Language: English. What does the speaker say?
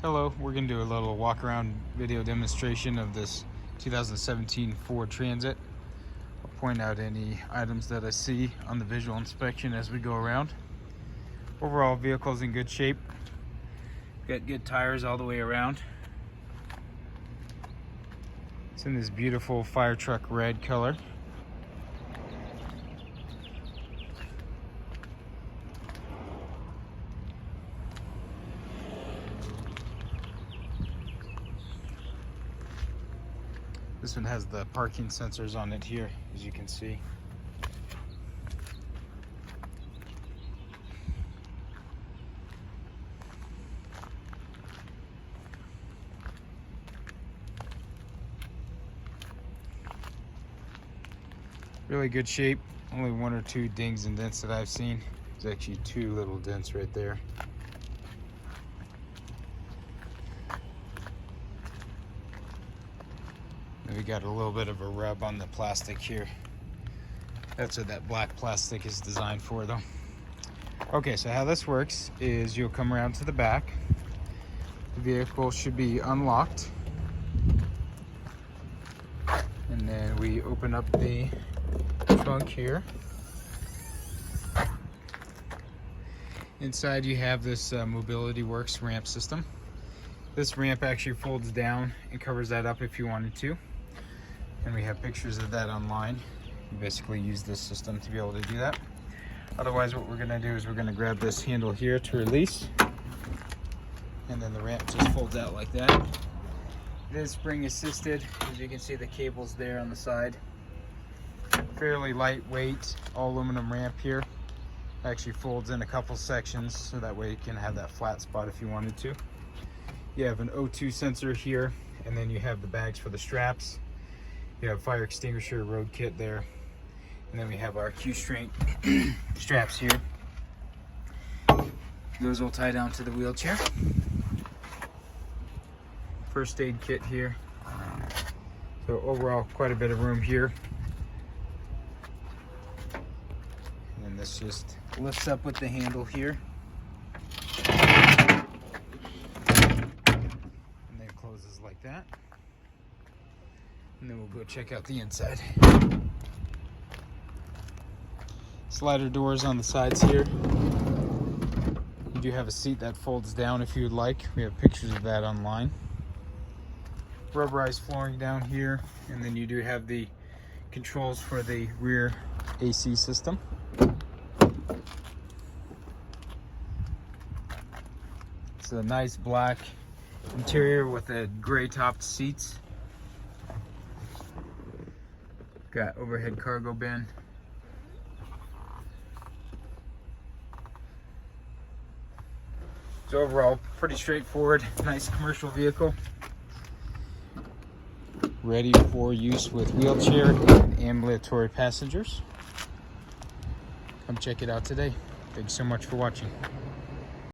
Hello, we're going to do a little walk around video demonstration of this 2017 Ford Transit. I'll point out any items that I see on the visual inspection as we go around. Overall, vehicle's in good shape. Got good tires all the way around. It's in this beautiful fire truck red color. This one has the parking sensors on it here, as you can see. Really good shape. Only one or two dings and dents that I've seen. There's actually two little dents right there. We got a little bit of a rub on the plastic here. That's what that black plastic is designed for, though. Okay, so how this works is you'll come around to the back. The vehicle should be unlocked. And then we open up the trunk here. Inside you have this MobilityWorks ramp system. This ramp actually folds down and covers that up if you wanted to. And we have pictures of that online. You basically use this system to be able to do that. Otherwise, what we're gonna do is we're gonna grab this handle here to release. And then the ramp just folds out like that. It is spring assisted. As you can see, the cable's there on the side. Fairly lightweight, all aluminum ramp here. Actually folds in a couple sections, so that way you can have that flat spot if you wanted to. You have an O2 sensor here, and then you have the bags for the straps. You have fire extinguisher road kit there, and then we have our Q-string straps here. Those will tie down to the wheelchair. First aid kit here. So overall, quite a bit of room here. And then this just lifts up with the handle here. And then closes like that. And then we'll go check out the inside. Slider doors on the sides here. You do have a seat that folds down if you would like. We have pictures of that online. Rubberized flooring down here, and then you do have the controls for the rear AC system. It's a nice black interior with a gray topped seats. Got overhead cargo bin. So overall, pretty straightforward, nice commercial vehicle. Ready for use with wheelchair and ambulatory passengers. Come check it out today. Thanks so much for watching.